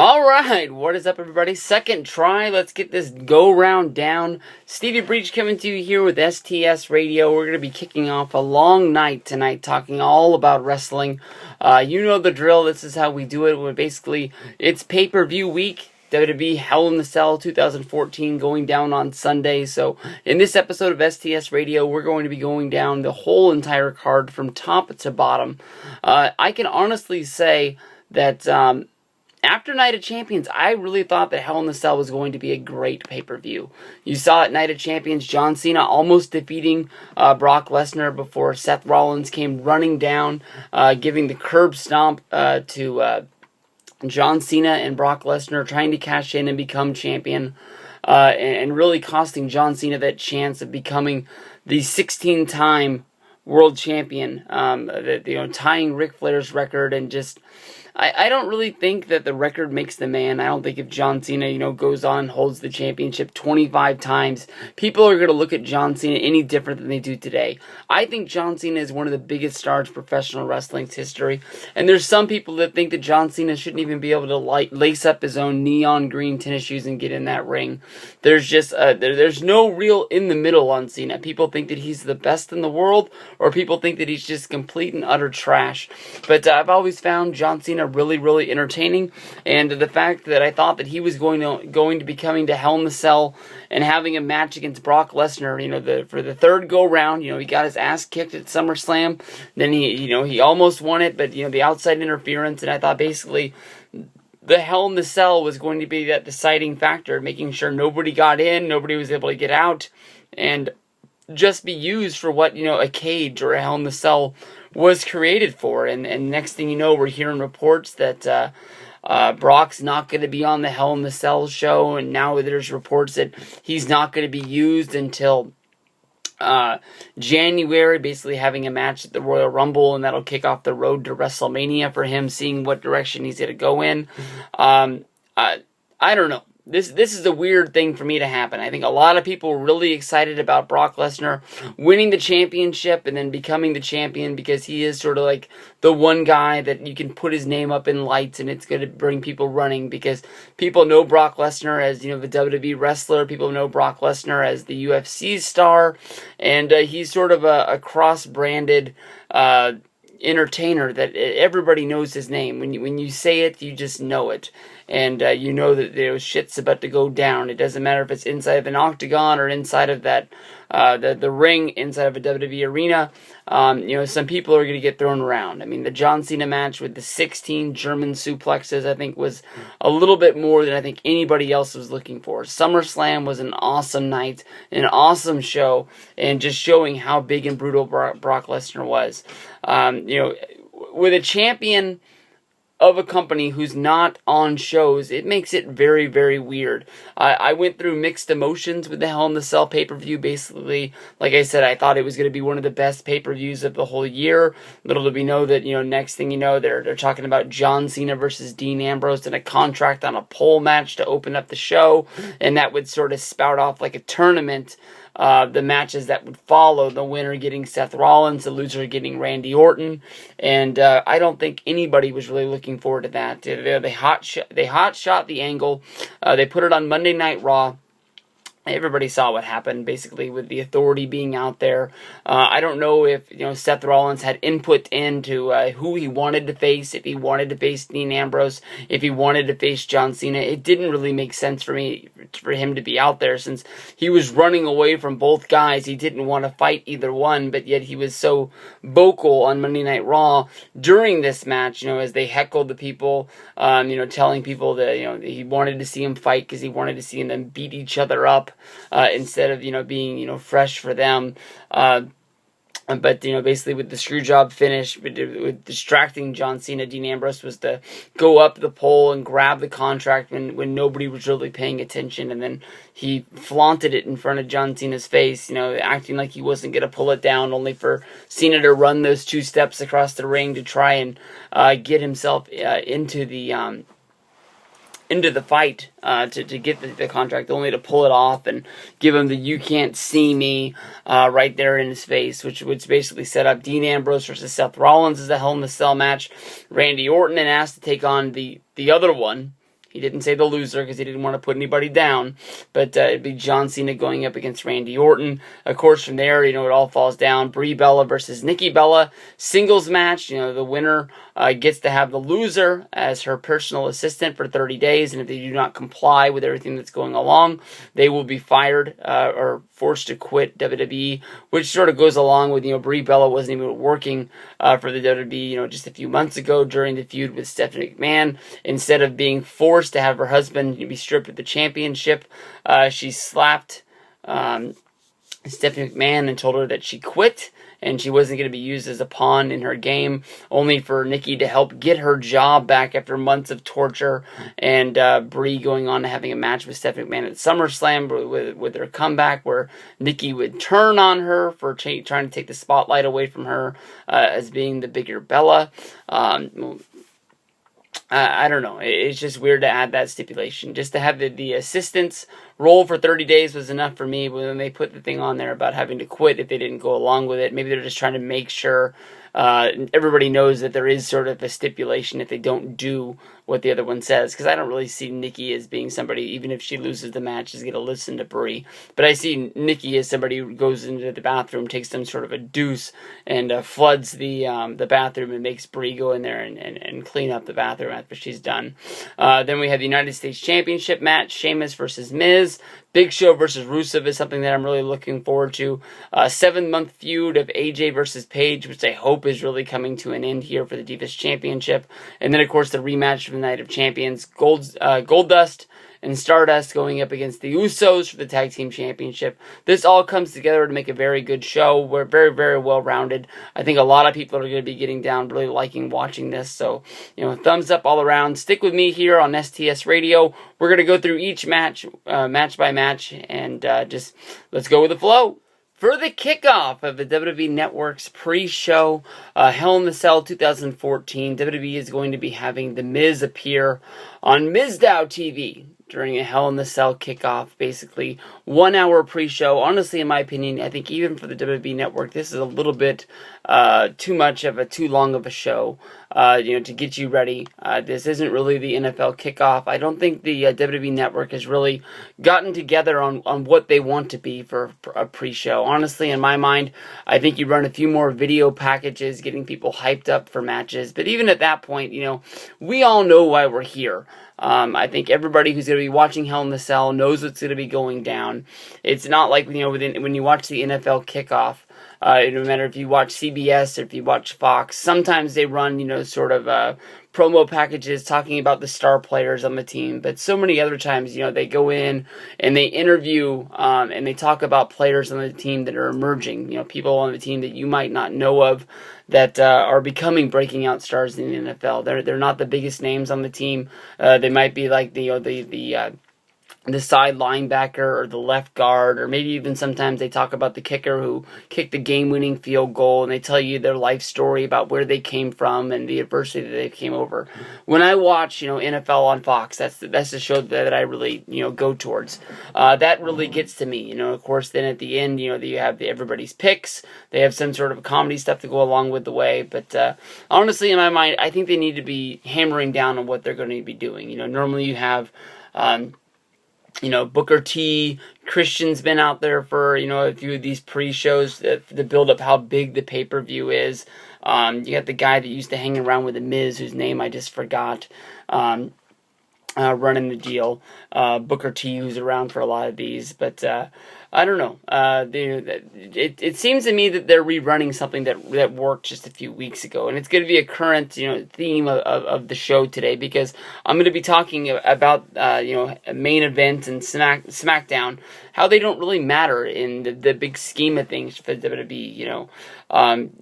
Alright, what is up everybody? Second try, let's get this go-round down. Stevie Breach coming to you here with STS Radio. We're going to be kicking off a long night tonight, talking all about wrestling. You know the drill, this is how we do it. It's pay-per-view week. WWE Hell in the Cell 2014 going down on Sunday. So in this episode of STS Radio, we're going to be going down the whole entire card from top to bottom. I can honestly say that after Night of Champions, I really thought that Hell in the Cell was going to be a great pay-per-view. You saw at Night of Champions, John Cena almost defeating Brock Lesnar before Seth Rollins came running down, giving the curb stomp to John Cena and Brock Lesnar, trying to cash in and become champion, and really costing John Cena that chance of becoming the 16-time world champion, tying Ric Flair's record. And just I don't really think that the record makes the man. I don't think if John Cena, goes on and holds the championship 25 times, people are going to look at John Cena any different than they do today. I think John Cena is one of the biggest stars in professional wrestling's history, and there's some people that think that John Cena shouldn't even be able to lace up his own neon green tennis shoes and get in that ring. There's just there's no real in the middle on Cena. People think that he's the best in the world, or people think that he's just complete and utter trash. But I've always found John Cena really entertaining, and the fact that I thought that he was going to be coming to Hell in the Cell and having a match against Brock Lesnar, for the third go round, he got his ass kicked at SummerSlam, then he almost won it, but the outside interference, and I thought basically the Hell in the Cell was going to be that deciding factor, making sure nobody got in, nobody was able to get out, and just be used for what, a cage or a Hell in the Cell was created for. And next thing you know, we're hearing reports that Brock's not going to be on the Hell in the Cell show, and now there's reports that he's not going to be used until January, basically having a match at the Royal Rumble, and that'll kick off the road to WrestleMania for him, seeing what direction he's going to go in. I don't know. This is a weird thing for me to happen. I think a lot of people were really excited about Brock Lesnar winning the championship and then becoming the champion, because he is sort of like the one guy that you can put his name up in lights and it's going to bring people running, because people know Brock Lesnar as, the WWE wrestler. People know Brock Lesnar as the UFC star, and he's sort of a cross-branded entertainer that everybody knows his name. When you say it, you just know it. And you know that shit's about to go down. It doesn't matter if it's inside of an octagon or inside of that the ring, inside of a WWE arena. Some people are going to get thrown around. I mean, the John Cena match with the 16 German suplexes, I think, was a little bit more than I think anybody else was looking for. SummerSlam was an awesome night, an awesome show, and just showing how big and brutal Brock Lesnar was. With a champion of a company who's not on shows, it makes it very weird. I went through mixed emotions with the Hell in the Cell pay-per-view. Basically, like I said, I thought it was going to be one of the best pay-per-views of the whole year. Little did we know that, next thing you know, they're talking about John Cena versus Dean Ambrose and a contract on a pole match to open up the show, and that would sort of spout off like a tournament. The matches that would follow, the winner getting Seth Rollins, the loser getting Randy Orton, and I don't think anybody was really looking forward to that. They hot shot the angle. They put it on Monday Night Raw. Everybody saw what happened, basically, with the Authority being out there. I don't know if, Seth Rollins had input into who he wanted to face, if he wanted to face Dean Ambrose, if he wanted to face John Cena. It didn't really make sense for him to be out there, since he was running away from both guys. He didn't want to fight either one, but yet he was so vocal on Monday Night Raw during this match, as they heckled the people, telling people that, he wanted to see him fight because he wanted to see them beat each other up. Instead of, being, fresh for them. But, basically with the screw job finish, with distracting John Cena, Dean Ambrose was to go up the pole and grab the contract when nobody was really paying attention. And then he flaunted it in front of John Cena's face, acting like he wasn't going to pull it down, only for Cena to run those 2 steps across the ring to try and get himself into the fight to get the contract, only to pull it off and give him the "you can't see me" right there in his face, which basically set up Dean Ambrose versus Seth Rollins as a Hell in the Cell match. Randy Orton and asked to take on the other one, He didn't say the loser because he didn't want to put anybody down, but it'd be John Cena going up against Randy Orton. Of course, from there, it all falls down. Brie Bella versus Nikki Bella, singles match. The winner gets to have the loser as her personal assistant for 30 days, and if they do not comply with everything that's going along, they will be fired or forced to quit WWE, which sort of goes along with, Brie Bella wasn't even working for the WWE, just a few months ago during the feud with Stephanie McMahon. Instead of being forced to have her husband be stripped of the championship, she slapped Stephanie McMahon and told her that she quit and she wasn't going to be used as a pawn in her game, only for Nikki to help get her job back after months of torture, and Brie going on to having a match with Stephanie McMahon at SummerSlam with her comeback, where Nikki would turn on her for trying to take the spotlight away from her as being the bigger Bella. I don't know. It's just weird to add that stipulation. Just to have the assistant's role for 30 days was enough for me. When they put the thing on there about having to quit if they didn't go along with it, maybe they're just trying to make sure everybody knows that there is sort of a stipulation if they don't do what the other one says. Because I don't really see Nikki as being somebody, even if she loses the match, is going to listen to Brie. But I see Nikki as somebody who goes into the bathroom, takes some sort of a deuce, and floods the bathroom and makes Brie go in there and clean up the bathroom after she's done. Then we have the United States Championship match, Sheamus versus Miz. Big Show versus Rusev is something that I'm really looking forward to. 7-month feud of AJ versus Paige, which I hope is really coming to an end here for the Divas Championship. And then, of course, the rematch from the Night of Champions, Goldust and Stardust going up against the Usos for the Tag Team Championship. This all comes together to make a very good show. We're very, very well-rounded. I think a lot of people are going to be getting down, really liking watching this. So, thumbs up all around. Stick with me here on STS Radio. We're going to go through each match, match by match, and just let's go with the flow. For the kickoff of the WWE Network's pre-show, Hell in the Cell 2014, WWE is going to be having The Miz appear on Mizdow TV during a Hell in the Cell kickoff, basically 1 hour pre-show. Honestly, in my opinion, I think even for the WWE Network, this is a little bit too long of a show, to get you ready. This isn't really the NFL kickoff. I don't think the WWE Network has really gotten together on what they want to be for a pre-show. Honestly, in my mind, I think you run a few more video packages, getting people hyped up for matches. But even at that point, we all know why we're here. I think everybody who's going to be watching Hell in the Cell knows what's going to be going down. It's not like, when you watch the NFL kickoff, no matter if you watch CBS or if you watch Fox, sometimes they run, sort of promo packages talking about the star players on the team. But so many other times, they go in and they interview and they talk about players on the team that are emerging, people on the team that you might not know of that are becoming breaking out stars in the NFL. They're not the biggest names on the team. They might be like the side linebacker or the left guard, or maybe even sometimes they talk about the kicker who kicked the game-winning field goal, and they tell you their life story about where they came from and the adversity that they came over. When I watch, NFL on Fox, that's the show that I really, go towards. That really gets to me, Of course, then at the end, you have everybody's picks. They have some sort of comedy stuff to go along with the way, but honestly, in my mind, I think they need to be hammering down on what they're going to be doing. Normally you have Booker T, Christian's been out there for, a few of these pre-shows to build up how big the pay-per-view is. You got the guy that used to hang around with The Miz, whose name I just forgot, running the deal. Booker T, who's around for a lot of these, but I don't know. It seems to me that they're rerunning something that worked just a few weeks ago, and it's going to be a current theme of the show today, because I'm going to be talking about a main event and SmackDown, how they don't really matter in the big scheme of things for the WWE.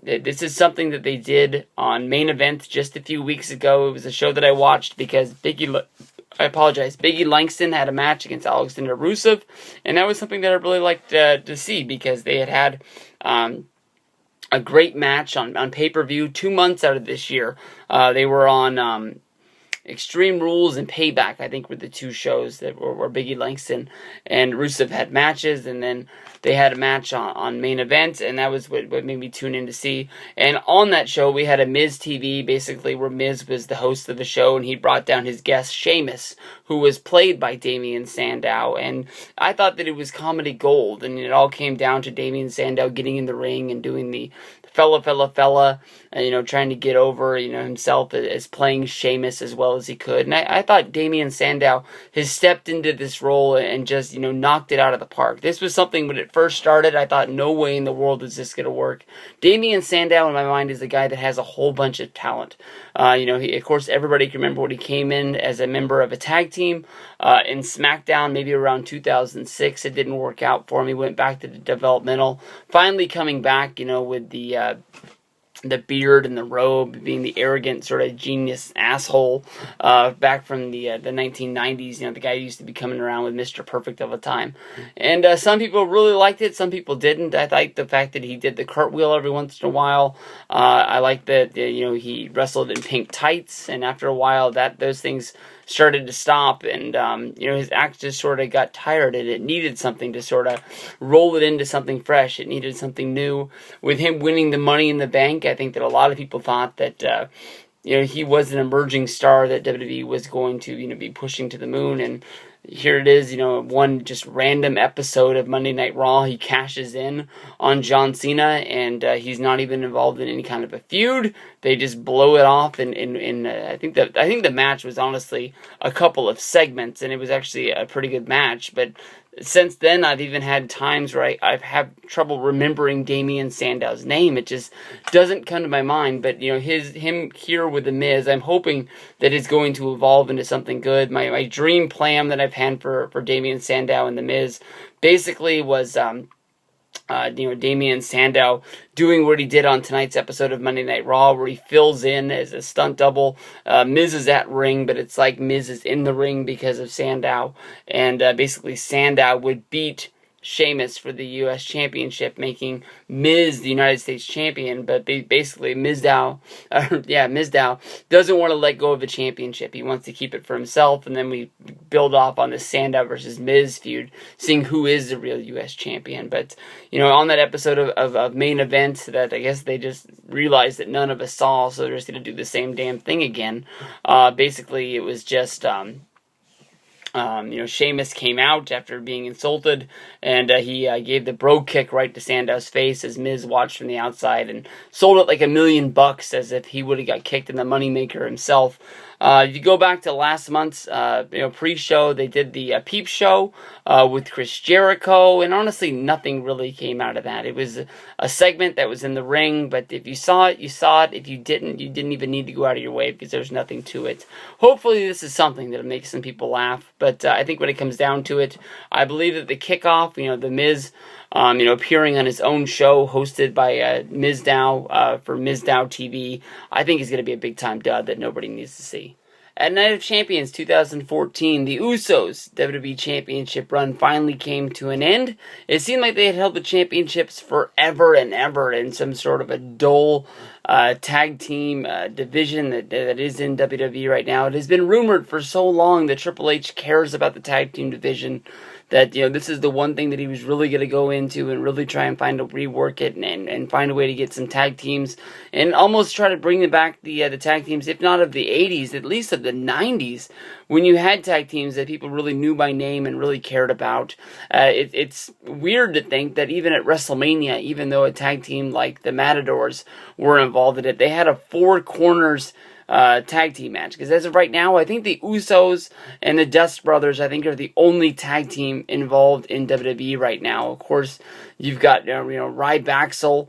This is something that they did on Main Event just a few weeks ago. It was a show that I watched because Biggie Langston had a match against Alexander Rusev, and that was something that I really liked to see, because they had a great match on pay-per-view 2 months out of this year. They were on Extreme Rules and Payback, I think, were the two shows that where Biggie Langston and Rusev had matches, and then they had a match on Main Event, and that was what made me tune in to see. And on that show, we had a Miz TV, basically, where Miz was the host of the show, and he brought down his guest, Sheamus, who was played by Damien Sandow. And I thought that it was comedy gold, and it all came down to Damien Sandow getting in the ring and doing the fella, trying to get over, himself as playing Sheamus as well as he could. And I thought Damien Sandow has stepped into this role and just, knocked it out of the park. This was something when it first started, I thought no way in the world is this going to work. Damien Sandow, in my mind, is a guy that has a whole bunch of talent. Of course, everybody can remember when he came in as a member of a tag team in SmackDown, maybe around 2006. It didn't work out for him. He went back to the developmental. Finally coming back, with the beard and the robe, being the arrogant sort of genius asshole back from the 1990s. The guy who used to be coming around with Mr. Perfect all the time. And some people really liked it, some people didn't. I liked the fact that he did the cartwheel every once in a while. I liked that he wrestled in pink tights, and after a while those things started to stop, and his act just sort of got tired, and it needed something to sort of roll it into something fresh. It needed something new. With him winning the Money in the Bank, I think that a lot of people thought that he was an emerging star that WWE was going to be pushing to the moon, and here it is, one just random episode of Monday Night Raw, he cashes in on John Cena, and he's not even involved in any kind of a feud. They just blow it off, and I think the match was honestly a couple of segments, and it was actually a pretty good match. But since then, I've even had times where I've had trouble remembering Damien Sandow's name. It just doesn't come to my mind. But him here with the Miz, I'm hoping that it's going to evolve into something good. My dream plan that I've had for Damien Sandow and the Miz basically was Damien Sandow doing what he did on tonight's episode of Monday Night Raw, where he fills in as a stunt double. Miz is at ring, but it's like Miz is in the ring because of Sandow, and basically Sandow would beat Sheamus for the U.S. Championship, making Miz the United States Champion. But basically, Mizdow doesn't want to let go of the championship. He wants to keep it for himself, and then we build off on the Sandow versus Miz feud, seeing who is the real U.S. Champion. But, on that episode of Main Event that I guess they just realized that none of us saw, so they're just going to do the same damn thing again. Basically, it was just Sheamus came out after being insulted, and he gave the bro kick right to Sandow's face as Miz watched from the outside and sold it like $1 million as if he would have got kicked in the moneymaker himself. If you go back to last month's pre-show, they did the Peep Show with Chris Jericho, and honestly, nothing really came out of that. It was a segment that was in the ring, but if you saw it, you saw it. If you didn't even need to go out of your way because there's nothing to it. Hopefully, this is something that'll make some people laugh, but I think when it comes down to it, I believe that the kickoff, the Miz, appearing on his own show hosted by Mizdow for Mizdow TV, I think is going to be a big-time dud that nobody needs to see. At Night of Champions 2014, the Usos' WWE Championship run finally came to an end. It seemed like they had held the championships forever and ever in some sort of a dull tag team division that is in WWE right now. It has been rumored for so long that Triple H cares about the tag team division, that this is the one thing that he was really going to go into and really try and rework it and find a way to get some tag teams and almost try to bring back the tag teams, if not of the 80s, at least of the 90s, when you had tag teams that people really knew by name and really cared about. It's weird to think that even at WrestleMania, even though a tag team like the Matadors were involved in it, they had a Four Corners tag team match, because as of right now, I think the Usos and the Dust Brothers, I think, are the only tag team involved in WWE right now. Of course, you've got Ryback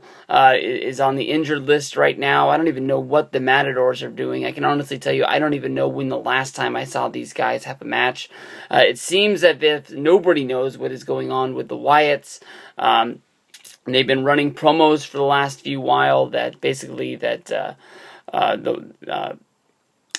is on the injured list right now. I don't even know what the Matadors are doing. I can honestly tell you, I don't even know when the last time I saw these guys have a match. It seems that if nobody knows what is going on with the Wyatts. They've been running promos for the last few while that basically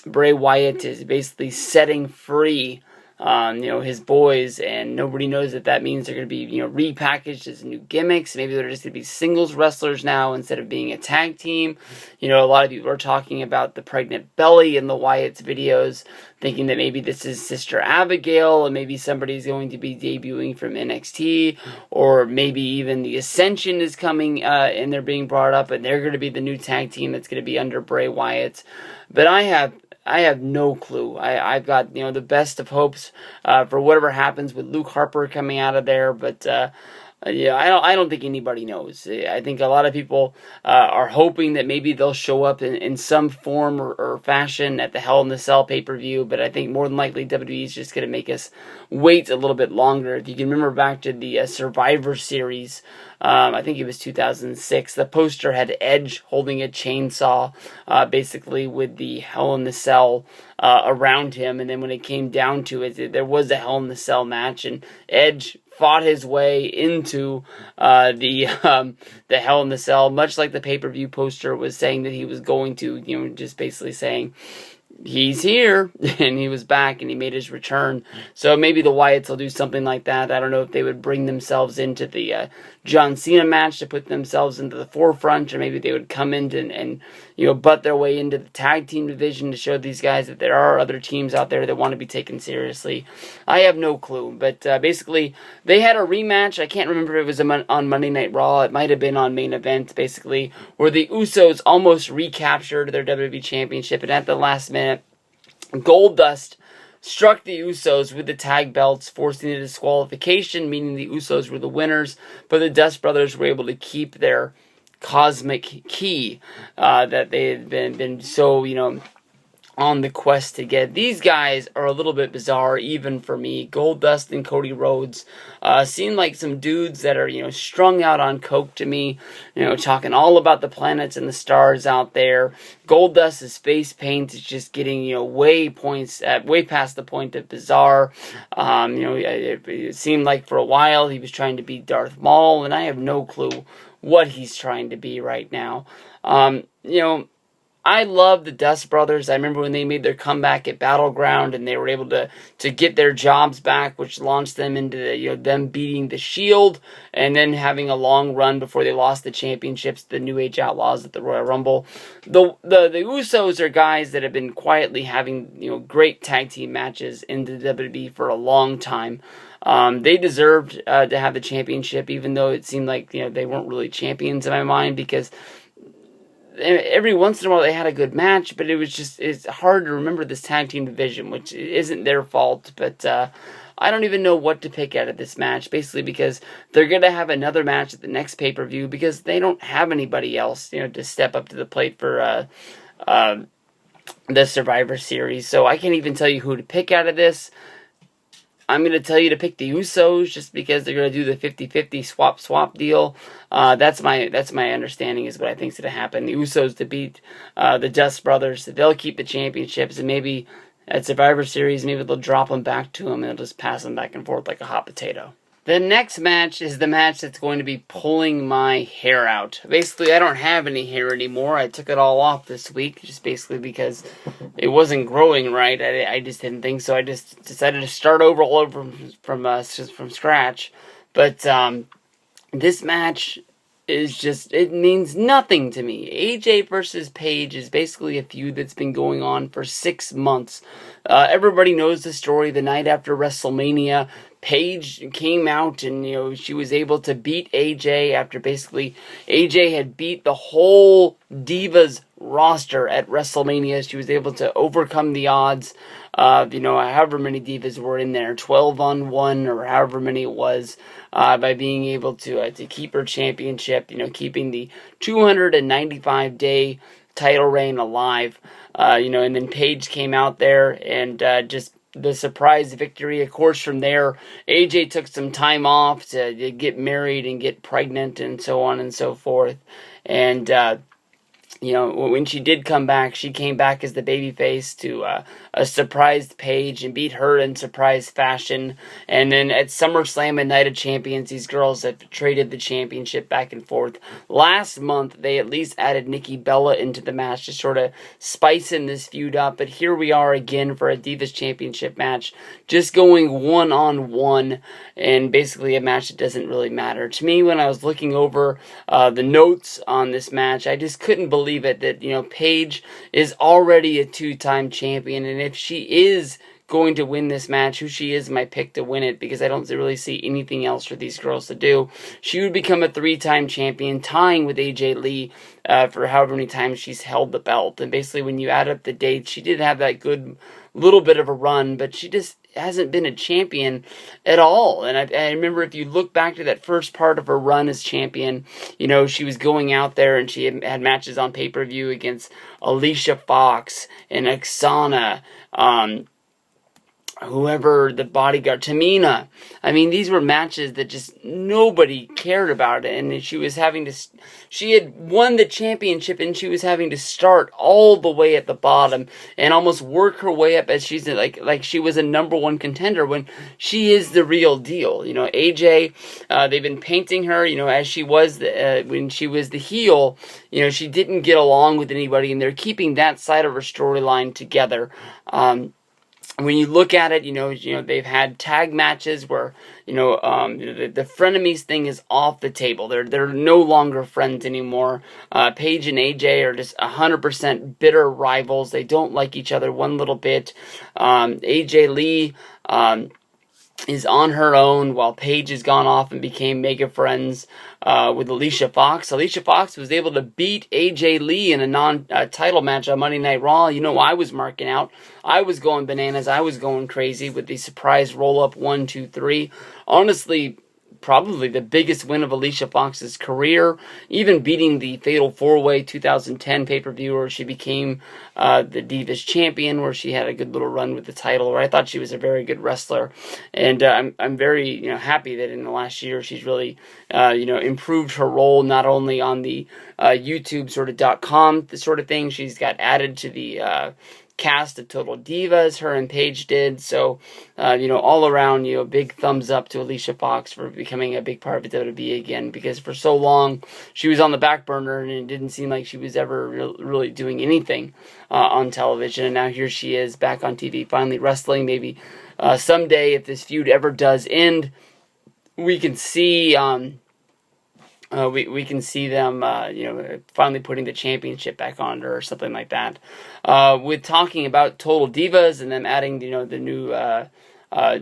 Bray Wyatt is basically setting free his boys, and nobody knows that that means they're going to be, repackaged as new gimmicks. Maybe they're just going to be singles wrestlers now instead of being a tag team. A lot of people are talking about the pregnant belly in the Wyatt's videos, thinking that maybe this is Sister Abigail, and maybe somebody's going to be debuting from NXT, or maybe even the Ascension is coming, and they're being brought up, and they're going to be the new tag team that's going to be under Bray Wyatt. But I have no clue. I've got, the best of hopes for whatever happens with Luke Harper coming out of there, but I don't think anybody knows. I think a lot of people are hoping that maybe they'll show up in some form or fashion at the Hell in a Cell pay-per-view, but I think more than likely WWE is just going to make us wait a little bit longer. If you can remember back to the Survivor Series, I think it was 2006, the poster had Edge holding a chainsaw, basically with the Hell in a Cell around him, and then when it came down to it, there was a Hell in a Cell match, and Edge fought his way into the Hell in a Cell, much like the pay-per-view poster was saying that he was going to, just basically saying, he's here, and he was back, and he made his return. So maybe the Wyatts will do something like that. I don't know if they would bring themselves into the John Cena match to put themselves into the forefront, or maybe they would come in and butt their way into the tag team division to show these guys that there are other teams out there that want to be taken seriously. I have no clue, but basically they had a rematch. I can't remember if it was on Monday Night Raw. It might have been on Main Event, basically, where the Usos almost recaptured their WWE Championship, and at the last minute, Goldust struck the Usos with the tag belts, forcing a disqualification, meaning the Usos were the winners, but the Dust Brothers were able to keep their cosmic key that they had been so, on the quest to get. These guys are a little bit bizarre, even for me. Goldust and Cody Rhodes seem like some dudes that are, strung out on coke to me, talking all about the planets and the stars out there. Goldust's face paint is just getting, way past the point of bizarre. It seemed like for a while he was trying to be Darth Maul, and I have no clue what he's trying to be right now. I love the Dust Brothers. I remember when they made their comeback at Battleground and they were able to get their jobs back, which launched them into them beating the Shield and then having a long run before they lost the championships to the New Age Outlaws at the Royal Rumble. The Usos are guys that have been quietly having great tag team matches in the WWE for a long time. They deserved to have the championship, even though it seemed like they weren't really champions in my mind, because every once in a while they had a good match, but it's hard to remember this tag team division, which isn't their fault, but I don't even know what to pick out of this match, basically because they're going to have another match at the next pay-per-view because they don't have anybody else, to step up to the plate for the Survivor Series, so I can't even tell you who to pick out of this. I'm going to tell you to pick the Usos just because they're going to do the 50-50 swap deal. That's my understanding is what I think is going to happen. The Usos to beat the Dust Brothers. They'll keep the championships, and maybe at Survivor Series, maybe they'll drop them back to them and they'll just pass them back and forth like a hot potato. The next match is the match that's going to be pulling my hair out. Basically, I don't have any hair anymore. I took it all off this week, just basically because it wasn't growing right. I just didn't think so. I just decided to start over all over from scratch. But this match is just, it means nothing to me. AJ versus Paige is basically a feud that's been going on for 6 months. Everybody knows the story. The night after WrestleMania, Paige came out and, she was able to beat AJ after basically AJ had beat the whole Divas roster at WrestleMania. She was able to overcome the odds of, however many Divas were in there, 12 on 1 or however many it was, by being able to keep her championship, keeping the 295-day title reign alive, and then Paige came out there and just the surprise victory. Of course, from there, AJ took some time off to get married and get pregnant and so on and so forth. And you know, when she did come back, she came back as the babyface to a surprised Paige and beat her in surprise fashion. And then at SummerSlam and Night of Champions, these girls have traded the championship back and forth. Last month, they at least added Nikki Bella into the match to sort of spicing this feud up. But here we are again for a Divas Championship match, just going one-on-one, and basically a match that doesn't really matter. To me, when I was looking over the notes on this match, I just couldn't believe it that, you know, Paige is already a two-time champion, and if she is going to win this match, who she is my pick to win it, because I don't really see anything else for these girls to do. She would become a three-time champion, tying with AJ Lee for however many times she's held the belt. And basically, when you add up the dates, she did have that good little bit of a run, but she just hasn't been a champion at all. And I remember, if you look back to that first part of her run as champion, you know, she was going out there and she had matches on pay-per-view against Alicia Fox and Oksana, whoever the bodyguard, Tamina. I mean, these were matches that just nobody cared about, and she had won the championship, and she was having to start all the way at the bottom and almost work her way up as she's like she was a number one contender when she is the real deal. You know, AJ, they've been painting her, you know, as she was when she was the heel. You know, she didn't get along with anybody, and they're keeping that side of her storyline together. When you look at it, you know they've had tag matches where the frenemies thing is off the table. They're no longer friends anymore. Paige and AJ are just 100% bitter rivals. They don't like each other one little bit. AJ Lee is on her own, while Paige has gone off and became mega friends with Alicia Fox. Alicia Fox was able to beat AJ Lee in a non-title match on Monday Night Raw. You know, I was marking out. I was going bananas. I was going crazy with the surprise roll-up 1, 2, 3. Honestly, probably the biggest win of Alicia Fox's career, even beating the Fatal 4-Way 2010 pay-per-view where she became the Divas Champion, where she had a good little run with the title, where I thought she was a very good wrestler. And I'm very happy that in the last year she's really improved her role, not only on the YouTube sort of .com sort of thing. She's got added to the cast of Total Divas, her and Paige did. So, all around, big thumbs up to Alicia Fox for becoming a big part of WWE again, because for so long she was on the back burner and it didn't seem like she was ever really doing anything on television. And now here she is back on TV, finally wrestling. Maybe someday, if this feud ever does end, we can see we can see them, finally putting the championship back on her or something like that. With talking about Total Divas and them adding, the new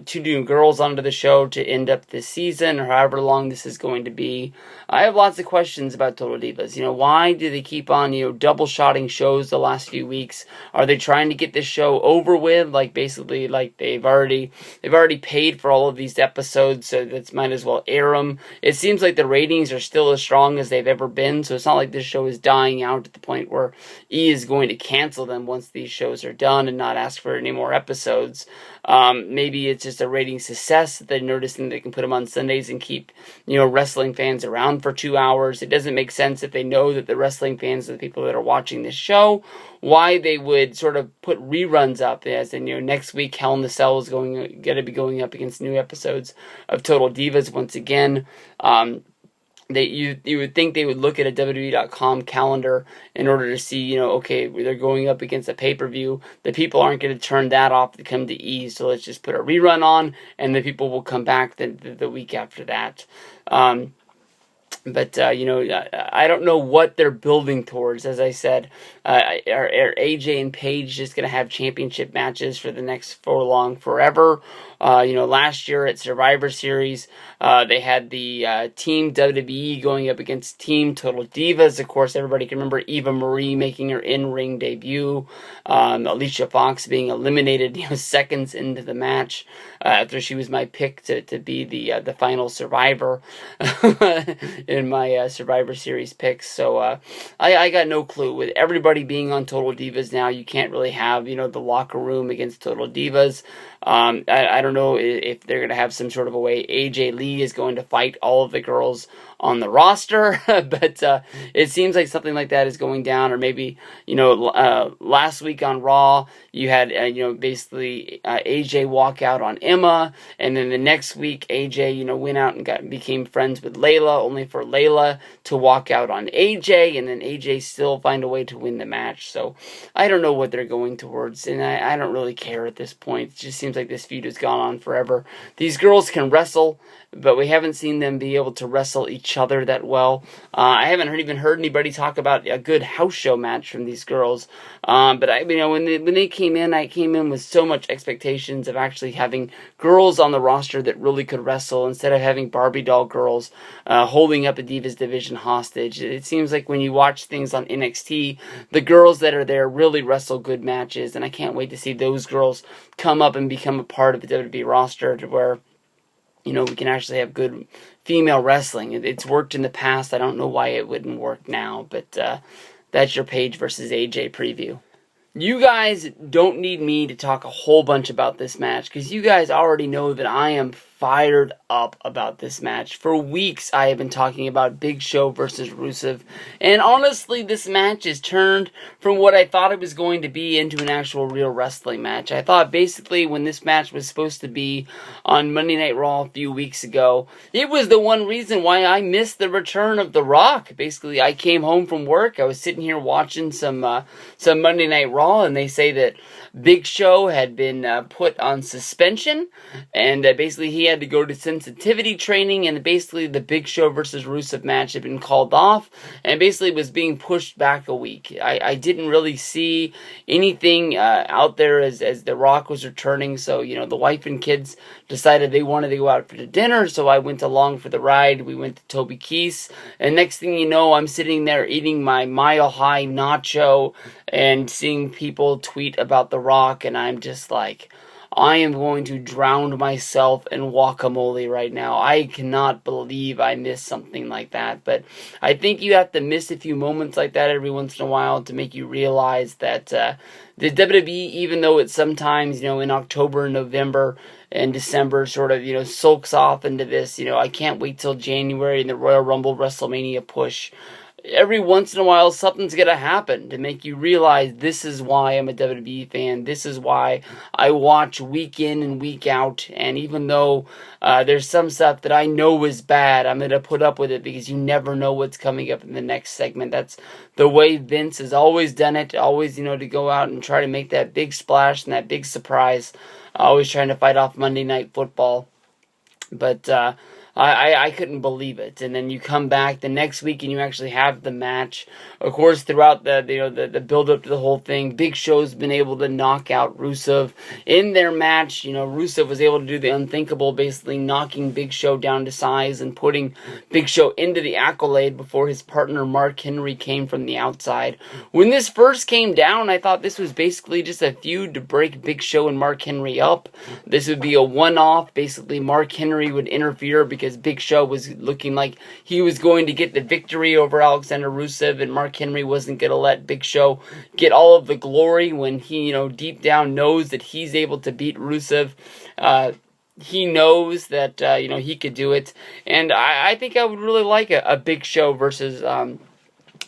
2 new girls onto the show to end up this season, or however long this is going to be. I have lots of questions about Total Divas. Why do they keep on, double-shotting shows the last few weeks? Are they trying to get this show over with? Basically, they've already paid for all of these episodes, so that might as well air them. It seems like the ratings are still as strong as they've ever been, so it's not like this show is dying out at the point where E is going to cancel them once these shows are done and not ask for any more episodes. Maybe it's just a rating success that they're noticing they can put them on Sundays and keep, wrestling fans around for 2 hours. It doesn't make sense if they know that the wrestling fans are the people that are watching this show, why they would sort of put reruns up, as in, next week Hell in the Cell is going to be going up against new episodes of Total Divas once again. You would think they would look at a WWE.com calendar in order to see, okay, they're going up against a pay-per-view. The people aren't going to turn that off to come to E, so let's just put a rerun on, and the people will come back the week after that. But I don't know what they're building towards. As I said, are AJ and Paige just going to have championship matches for the next forever? Last year at Survivor Series, they had the Team WWE going up against Team Total Divas. Of course, everybody can remember Eva Marie making her in-ring debut. Alicia Fox being eliminated, seconds into the match after she was my pick to be the final survivor. in my Survivor Series picks. So I got no clue. With everybody being on Total Divas now, you can't really have the locker room against Total Divas. I don't know if they're going to have some sort of a way AJ Lee is going to fight all of the girls on the roster, but it seems like something like that is going down. Or maybe last week on Raw you had basically AJ walk out on Emma, and then the next week AJ went out and became friends with Layla, only for Layla to walk out on AJ, and then AJ still find a way to win the match. So I don't know what they're going towards, and I don't really care at this point. It just seems like this feud has gone on forever. These girls can wrestle, but we haven't seen them be able to wrestle each other that well. I haven't even heard anybody talk about a good house show match from these girls. But when they came in, I came in with so much expectations of actually having girls on the roster that really could wrestle, instead of having Barbie doll girls holding up a Divas division hostage. It seems like when you watch things on NXT, the girls that are there really wrestle good matches, and I can't wait to see those girls come up and become a part of the WWE roster, to where we can actually have good female wrestling. It's worked in the past. I don't know why it wouldn't work now, but that's your Paige versus AJ preview. You guys don't need me to talk a whole bunch about this match, because you guys already know that I am fired up about this match. For weeks I have been talking about Big Show versus Rusev, and honestly this match is turned from what I thought it was going to be into an actual real wrestling match. I thought basically when this match was supposed to be on Monday Night Raw a few weeks ago, it was the one reason why I missed the return of The Rock. Basically I came home from work, I was sitting here watching some Monday Night Raw, and they say that Big Show had been put on suspension, and basically he had to go to sensitivity training, and basically the Big Show versus Rusev match had been called off, and basically was being pushed back a week. I didn't really see anything out there as The Rock was returning, so the wife and kids decided they wanted to go out for the dinner, so I went along for the ride. We went to Toby Keith's, and next thing you know, I'm sitting there eating my Mile High nacho and seeing people tweet about The Rock, and I'm just like, I am going to drown myself in guacamole right now. I cannot believe I missed something like that. But I think you have to miss a few moments like that every once in a while to make you realize that the WWE, even though it's sometimes, in October, November, and December sort of, sulks off into this, I can't wait till January and the Royal Rumble WrestleMania push. Every once in a while, something's going to happen to make you realize this is why I'm a WWE fan. This is why I watch week in and week out. And even though there's some stuff that I know is bad, I'm going to put up with it, because you never know what's coming up in the next segment. That's the way Vince has always done it. Always, to go out and try to make that big splash and that big surprise. Always trying to fight off Monday Night Football. But I couldn't believe it. And then you come back the next week and you actually have the match. Of course, throughout the build up to the whole thing, Big Show's been able to knock out Rusev in their match. Rusev was able to do the unthinkable, basically knocking Big Show down to size and putting Big Show into the Accolade before his partner Mark Henry came from the outside. When this first came down, I thought this was basically just a feud to break Big Show and Mark Henry up. This would be a one-off. Basically, Mark Henry would interfere because Big Show was looking like he was going to get the victory over Alexander Rusev, and Mark Henry wasn't going to let Big Show get all of the glory when he, deep down knows that he's able to beat Rusev. He knows that, he could do it. And I think I would really like a Big Show versus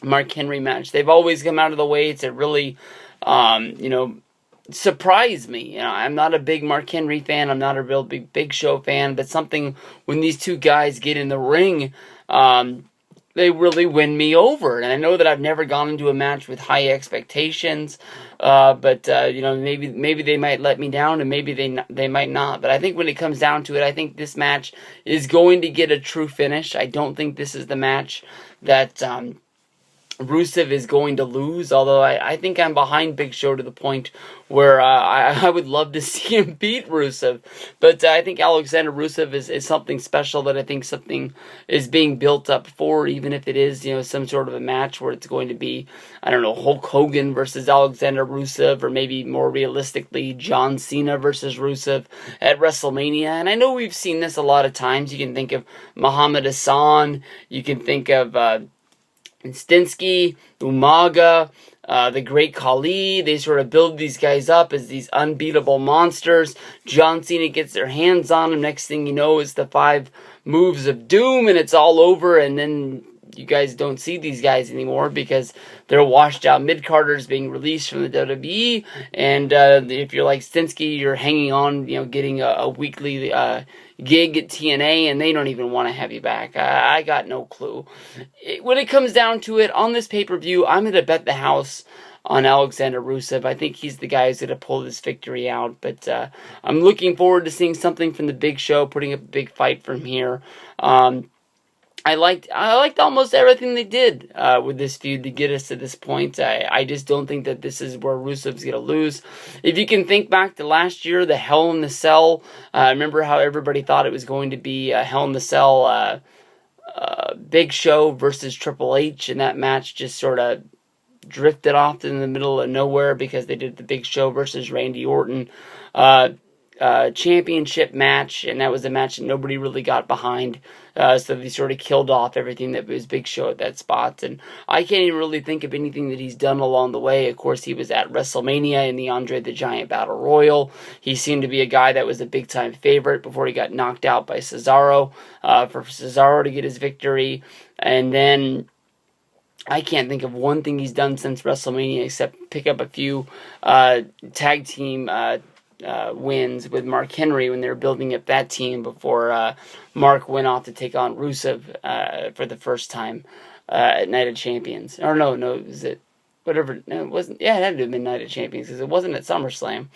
Mark Henry match. They've always come out of the way to really, surprise me. I'm not a big Mark Henry fan. I'm not a real Big Show fan. But something when these two guys get in the ring, they really win me over. And I know that I've never gone into a match with high expectations, but maybe they might let me down, and maybe they might not. But I think when it comes down to it, I think this match is going to get a true finish. I don't think this is the match that Rusev is going to lose, although I think I'm behind Big Show to the point where I would love to see him beat Rusev. But I think Alexander Rusev is something special that I think something is being built up for, even if it is, some sort of a match where it's going to be, I don't know, Hulk Hogan versus Alexander Rusev, or maybe more realistically, John Cena versus Rusev at WrestleMania. And I know we've seen this a lot of times. You can think of Muhammad Hassan, you can think of Stinsky, Umaga, the Great Khali. They sort of build these guys up as these unbeatable monsters. John Cena gets their hands on them. Next thing you know, it's the 5 moves of doom, and it's all over. And then you guys don't see these guys anymore because they're washed out mid-carders being released from the WWE. And if you're like Stinsky, you're hanging on, getting a weekly gig at TNA, and they don't even want to have you back. I got no clue. When it comes down to it, on this pay-per-view, I'm going to bet the house on Alexander Rusev. I think he's the guy who's going to pull this victory out, but I'm looking forward to seeing something from the Big Show, putting up a big fight from here. I liked almost everything they did with this feud to get us to this point. I just don't think that this is where Rusev's going to lose. If you can think back to last year, the Hell in the Cell, remember how everybody thought it was going to be a Hell in the Cell Big Show versus Triple H, and that match just sort of drifted off in the middle of nowhere because they did the Big Show versus Randy Orton championship match, and that was a match that nobody really got behind. So they sort of killed off everything that was Big Show at that spot. And I can't even really think of anything that he's done along the way. Of course, he was at WrestleMania in the Andre the Giant Battle Royal. He seemed to be a guy that was a big-time favorite before he got knocked out by Cesaro, for Cesaro to get his victory. And then I can't think of one thing he's done since WrestleMania except pick up a few tag team wins with Mark Henry when they were building up that team before Mark went off to take on Rusev for the first time at Night of Champions. Or no, was it whatever? No, it wasn't. Yeah, it had to have been Night of Champions because it wasn't at SummerSlam.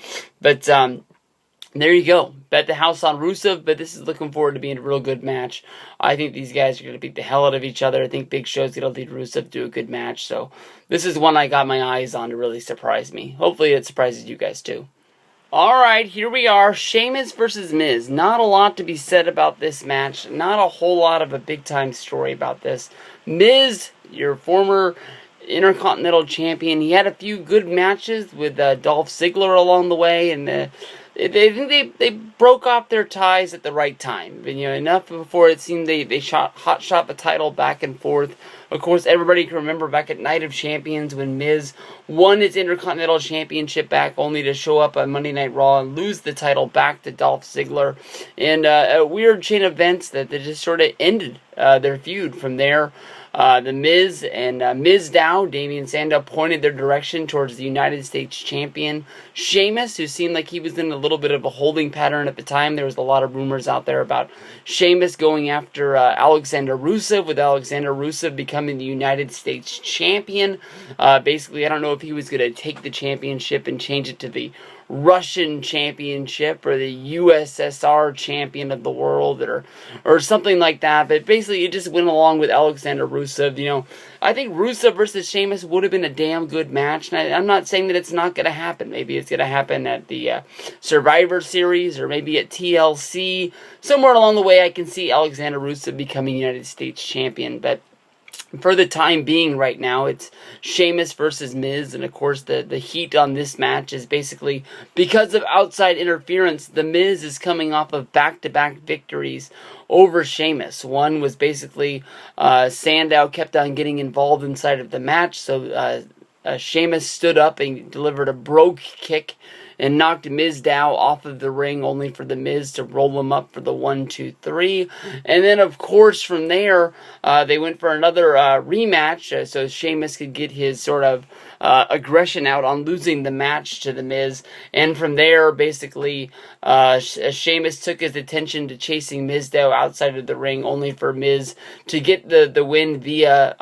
But there you go. Bet the house on Rusev, but this is looking forward to being a real good match. I think these guys are going to beat the hell out of each other. I think Big Show's going to lead Rusev to a good match. So this is one I got my eyes on to really surprise me. Hopefully it surprises you guys too. Alright, here we are, Sheamus versus Miz. Not a lot to be said about this match. Not a whole lot of a big-time story about this. Miz, your former Intercontinental Champion, he had a few good matches with Dolph Ziggler along the way, and they broke off their ties at the right time. And, enough before it seemed they hot shot the title back and forth. Of course, everybody can remember back at Night of Champions when Miz won his Intercontinental Championship back only to show up on Monday Night Raw and lose the title back to Dolph Ziggler. And a weird chain of events that just sort of ended their feud from there. The Miz and Mizdow, Damian Sandow, pointed their direction towards the United States Champion Sheamus, who seemed like he was in a little bit of a holding pattern at the time. There was a lot of rumors out there about Sheamus going after Alexander Rusev, with Alexander Rusev becoming the United States Champion. Basically, I don't know if he was going to take the championship and change it to the Russian Championship or the USSR Champion of the World or something like that. But basically, it just went along with Alexander Rusev. I think Rusev versus Sheamus would have been a damn good match. And I'm not saying that it's not going to happen. Maybe it's going to happen at the Survivor Series or maybe at TLC. Somewhere along the way, I can see Alexander Rusev becoming United States Champion. But for the time being right now, it's Sheamus versus Miz, and of course the heat on this match is basically because of outside interference. The Miz is coming off of back-to-back victories over Sheamus. One was basically Sandow kept on getting involved inside of the match, so Sheamus stood up and delivered a brogue kick and knocked Mizdow off of the ring, only for the Miz to roll him up for the 1, 2, 3. And then, of course, from there, they went for another rematch, so Sheamus could get his sort of aggression out on losing the match to the Miz. And from there, basically, Sheamus took his attention to chasing Mizdow outside of the ring, only for Miz to get the win via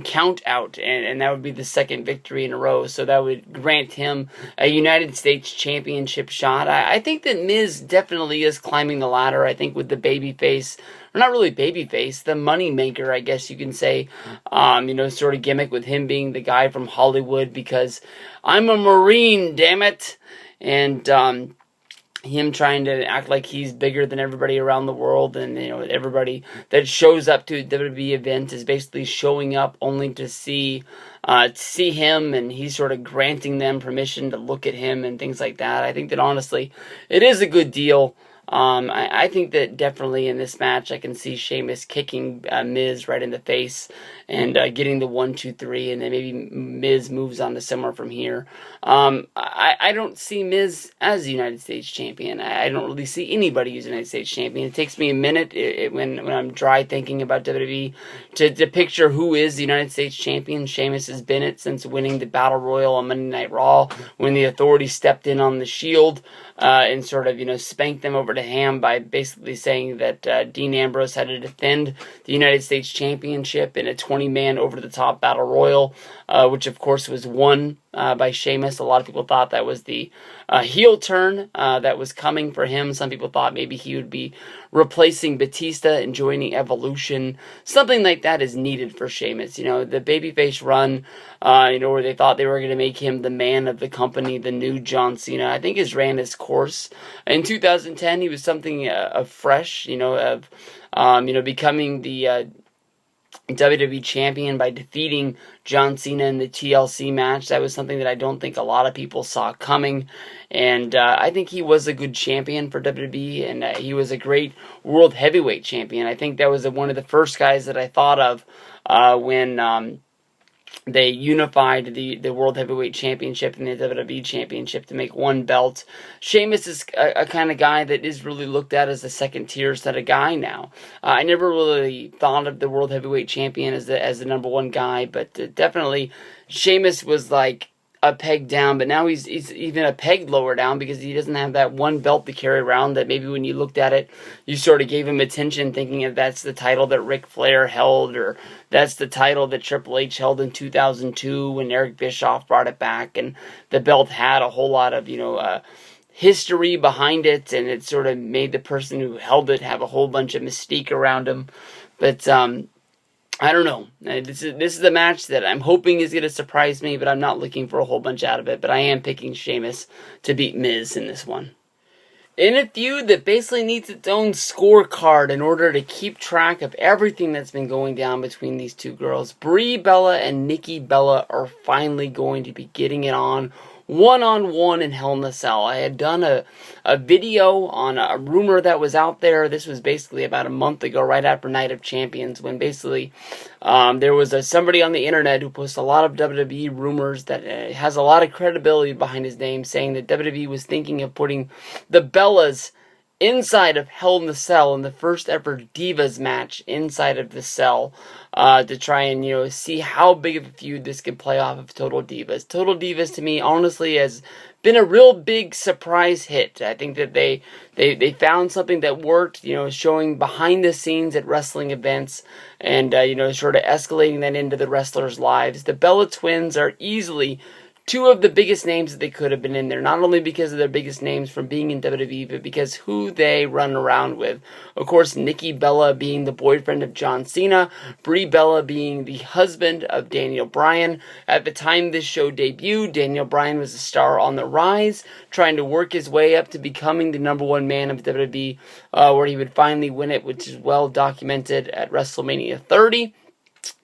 count out, and that would be the second victory in a row, so that would grant him a United States Championship shot. I think that Miz definitely is climbing the ladder. I think with the babyface, or not really babyface, the money maker, I guess you can say, sort of gimmick with him being the guy from Hollywood because I'm a Marine, damn it, and him trying to act like he's bigger than everybody around the world, and everybody that shows up to a WWE event is basically showing up only to see him, and he's sort of granting them permission to look at him and things like that. I think that honestly, it is a good deal. I think that definitely in this match I can see Sheamus kicking Miz right in the face and getting the 1, 2, 3, and then maybe Miz moves on to somewhere from here. I don't see Miz as United States Champion. I don't really see anybody as United States Champion. It takes me a minute when I'm dry thinking about WWE to picture who is the United States Champion. Sheamus has been it since winning the Battle Royal on Monday Night Raw when the Authority stepped in on the Shield and sort of, spanked them over the ham by basically saying that Dean Ambrose had to defend the United States Championship in a 20-man over-the-top Battle Royal, which of course was won by Sheamus. A lot of people thought that was the heel turn that was coming for him. Some people thought maybe he would be replacing Batista and joining Evolution. Something like that is needed for Sheamus. The babyface run, where they thought they were going to make him the man of the company, the new John Cena, I think has ran his course. In 2010, he was something of fresh, of becoming the WWE champion by defeating John Cena in the TLC match. That was something that I don't think a lot of people saw coming, and I think he was a good champion for WWE, and he was a great World Heavyweight champion. I think that was one of the first guys that I thought of when they unified the World Heavyweight Championship and the WWE Championship to make one belt. Sheamus is a kind of guy that is really looked at as a second tier set of guy now. I never really thought of the World Heavyweight Champion as the number one guy, but definitely Sheamus was like a peg down, but now he's even a peg lower down because he doesn't have that one belt to carry around that maybe when you looked at it, you sort of gave him attention thinking that that's the title that Ric Flair held, or that's the title that Triple H held in 2002 when Eric Bischoff brought it back, and the belt had a whole lot of, history behind it, and it sort of made the person who held it have a whole bunch of mystique around him. But I don't know. This is the match that I'm hoping is going to surprise me, but I'm not looking for a whole bunch out of it. But I am picking Sheamus to beat Miz in this one. In a feud that basically needs its own scorecard in order to keep track of everything that's been going down between these two girls, Brie Bella and Nikki Bella are finally going to be getting it on one-on-one in Hell in a Cell. I had done a video on a rumor that was out there. This was basically about a month ago, right after Night of Champions, when basically there was somebody on the internet who posted a lot of WWE rumors that has a lot of credibility behind his name, saying that WWE was thinking of putting the Bellas inside of Hell in the Cell in the first ever Divas match inside of the cell to try and, see how big of a feud this could play off of Total Divas. Total Divas, to me, honestly, has been a real big surprise hit. I think that they found something that worked, showing behind the scenes at wrestling events and, sort of escalating that into the wrestlers' lives. The Bella Twins are easily two of the biggest names that they could have been in there, not only because of their biggest names from being in WWE, but because who they run around with. Of course, Nikki Bella being the boyfriend of John Cena, Brie Bella being the husband of Daniel Bryan. At the time this show debuted, Daniel Bryan was a star on the rise, trying to work his way up to becoming the number one man of WWE, where he would finally win it, which is well documented at WrestleMania 30.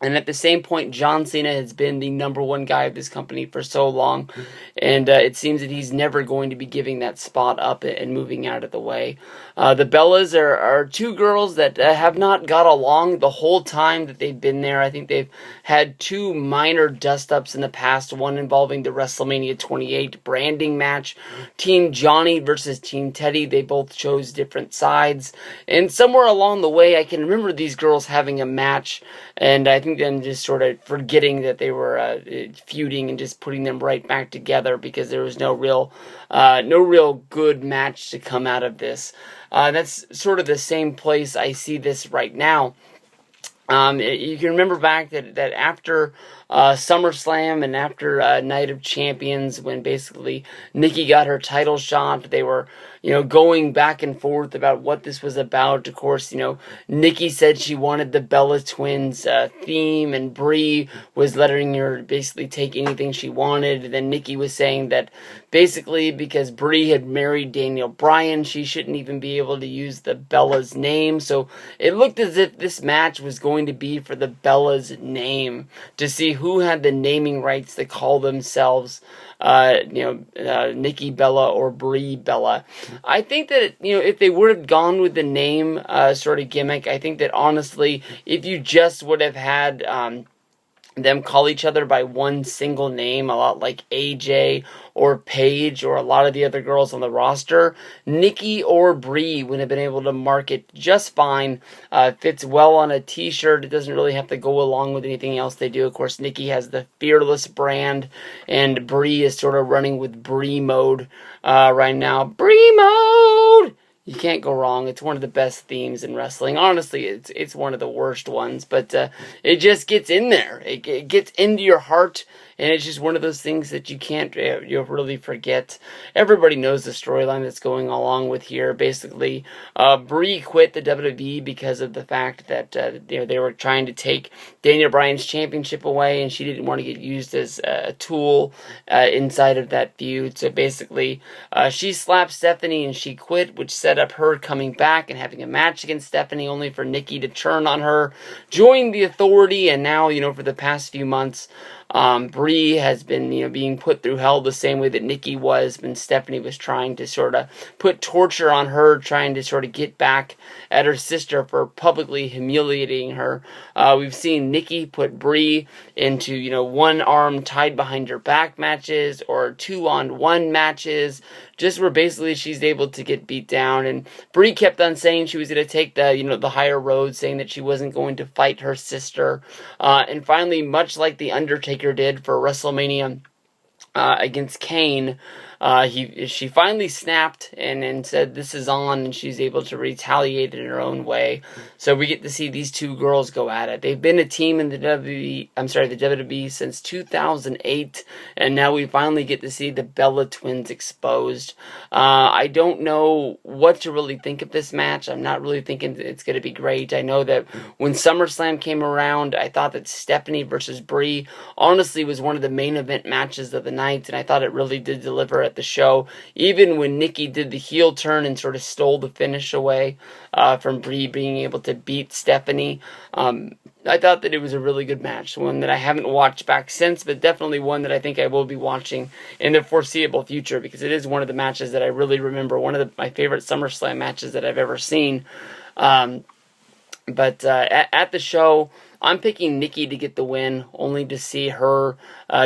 And at the same point, John Cena has been the number one guy of this company for so long, and it seems that he's never going to be giving that spot up and moving out of the way. The Bellas are two girls that have not got along the whole time that they've been there. I think they've had two minor dust-ups in the past, one involving the WrestleMania 28 branding match, Team Johnny versus Team Teddy. They both chose different sides, and somewhere along the way, I can remember these girls having a match, and I think them just sort of forgetting that they were feuding and just putting them right back together because there was no real good match to come out of this. That's sort of the same place I see this right now. You can remember back that after SummerSlam and after Night of Champions, when basically Nikki got her title shot, they were, going back and forth about what this was about. Of course, Nikki said she wanted the Bella Twins theme, and Brie was letting her basically take anything she wanted. And then Nikki was saying that basically because Brie had married Daniel Bryan, she shouldn't even be able to use the Bella's name. So it looked as if this match was going to be for the Bella's name, to see who had the naming rights to call themselves Nikki Bella or Brie Bella. I think that, if they would have gone with the name sort of gimmick, I think that honestly, if you just would have had them call each other by one single name, a lot like AJ or Paige or a lot of the other girls on the roster, Nikki or Brie would have been able to market just fine. Fits well on a t-shirt. It doesn't really have to go along with anything else they do. Of course, Nikki has the Fearless brand, and Brie is sort of running with Brie mode right now. Brie mode! You can't go wrong. It's one of the best themes in wrestling. Honestly, it's one of the worst ones, but it just gets in there. It gets into your heart, and it's just one of those things that you can't you'll really forget. Everybody knows the storyline that's going along with here. Basically, Brie quit the WWE because of the fact that they were trying to take Daniel Bryan's championship away, and she didn't want to get used as a tool inside of that feud. So basically, she slapped Stephanie and she quit, which set up her coming back and having a match against Stephanie, only for Nikki to turn on her, join the Authority, and now, for the past few months, Brie has been, being put through hell the same way that Nikki was when Stephanie was trying to sort of put torture on her, trying to sort of get back at her sister for publicly humiliating her. We've seen Nikki put Brie into, one arm tied behind her back matches or 2-on-1 matches, just where basically she's able to get beat down. And Brie kept on saying she was going to take the higher road, saying that she wasn't going to fight her sister. And finally, much like The Undertaker did for WrestleMania against Kane, she finally snapped and said this is on, and she's able to retaliate in her own way. So we get to see these two girls go at it. They've been a team in the WWE since 2008, and now we finally get to see the Bella Twins exposed. I don't know what to really think of this match. I'm not really thinking it's going to be great. I know that when SummerSlam came around, I thought that Stephanie versus Brie honestly was one of the main event matches of the night, and I thought it really did deliver at the show. Even when Nikki did the heel turn and sort of stole the finish away from Brie being able to beat Stephanie, I thought that it was a really good match, one that I haven't watched back since, but definitely one that I think I will be watching in the foreseeable future, because it is one of the matches that I really remember, one of my favorite SummerSlam matches that I've ever seen. But at the show, I'm picking Nikki to get the win, only to see her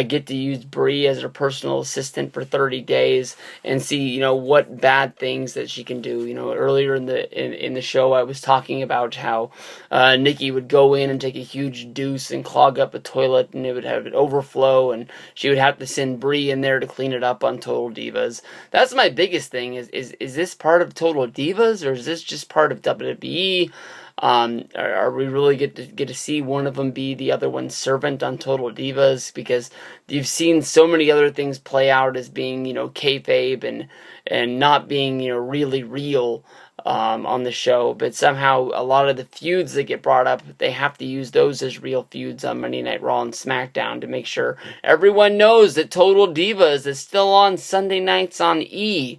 get to use Brie as her personal assistant for 30 days and see, what bad things that she can do. Earlier in the show, I was talking about how Nikki would go in and take a huge deuce and clog up a toilet, and it would have it overflow, and she would have to send Brie in there to clean it up on Total Divas. That's my biggest thing. Is this part of Total Divas, or is this just part of WWE? Are we really get to see one of them be the other one's servant on Total Divas? Because you've seen so many other things play out as being, kayfabe and not being, really real on the show. But somehow a lot of the feuds that get brought up, they have to use those as real feuds on Monday Night Raw and SmackDown to make sure everyone knows that Total Divas is still on Sunday nights on E!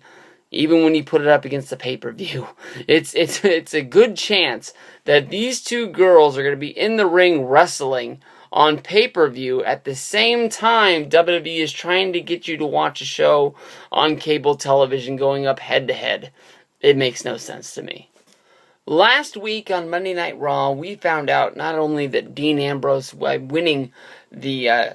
Even when you put it up against the pay-per-view. It's a good chance that these two girls are going to be in the ring wrestling on pay-per-view at the same time WWE is trying to get you to watch a show on cable television going up head-to-head. It makes no sense to me. Last week on Monday Night Raw, we found out not only that Dean Ambrose, by winning the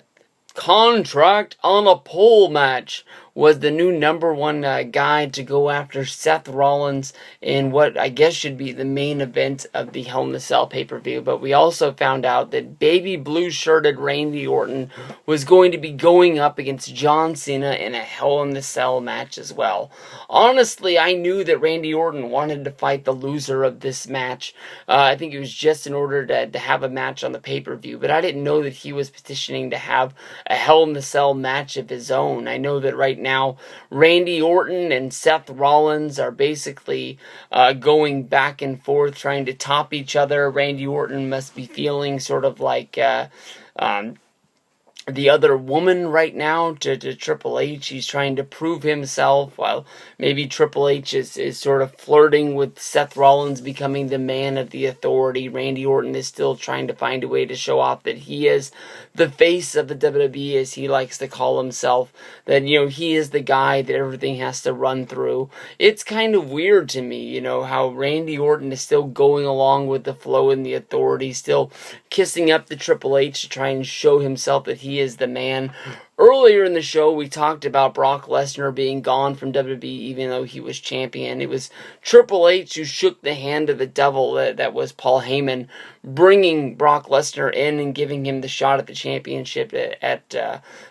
contract on a pole match was the new number one guy to go after Seth Rollins in what I guess should be the main event of the Hell in a Cell pay-per-view. But we also found out that baby blue-shirted Randy Orton was going to be going up against John Cena in a Hell in a Cell match as well. Honestly, I knew that Randy Orton wanted to fight the loser of this match. I think it was just in order to have a match on the pay-per-view, but I didn't know that he was petitioning to have a Hell in a Cell match of his own. I know that right now Randy Orton and Seth Rollins are basically going back and forth trying to top each other. Randy Orton must be feeling sort of like the other woman right now to Triple H. He's trying to prove himself, while maybe Triple H is sort of flirting with Seth Rollins becoming the man of the authority. Randy Orton is still trying to find a way to show off that he is the face of the WWE, as he likes to call himself, that, he is the guy that everything has to run through. It's kind of weird to me, how Randy Orton is still going along with the flow and the authority, still kissing up to Triple H to try and show himself that he is the man. Earlier in the show, we talked about Brock Lesnar being gone from WWE even though he was champion. It was Triple H who shook the hand of the devil, that was Paul Heyman, bringing Brock Lesnar in and giving him the shot at the championship at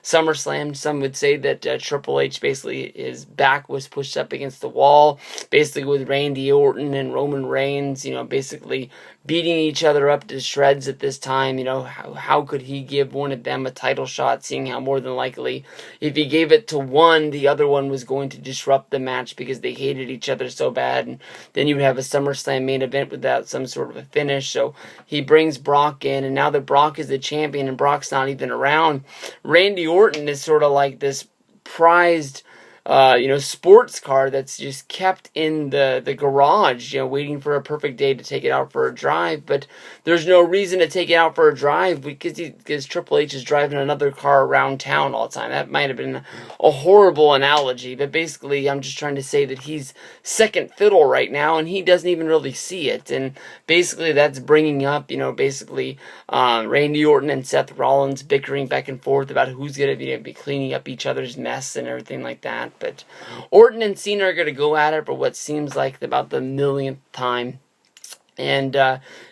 SummerSlam. Some would say that Triple H, basically his back was pushed up against the wall, basically with Randy Orton and Roman Reigns, basically beating each other up to shreds at this time. How could he give one of them a title shot, seeing how more than likely if he gave it to one, the other one was going to disrupt the match because they hated each other so bad, and then you would have a SummerSlam main event without some sort of a finish. So he brings Brock in, and now that Brock is the champion and Brock's not even around, Randy Orton is sort of like this prized sports car that's just kept in the garage, waiting for a perfect day to take it out for a drive. But there's no reason to take it out for a drive because Triple H is driving another car around town all the time. That might have been a horrible analogy, but basically I'm just trying to say that he's second fiddle right now, and he doesn't even really see it. And basically that's bringing up, Randy Orton and Seth Rollins bickering back and forth about who's going to be cleaning up each other's mess and everything like that. But Orton and Cena are going to go at it for what seems like about the millionth time. And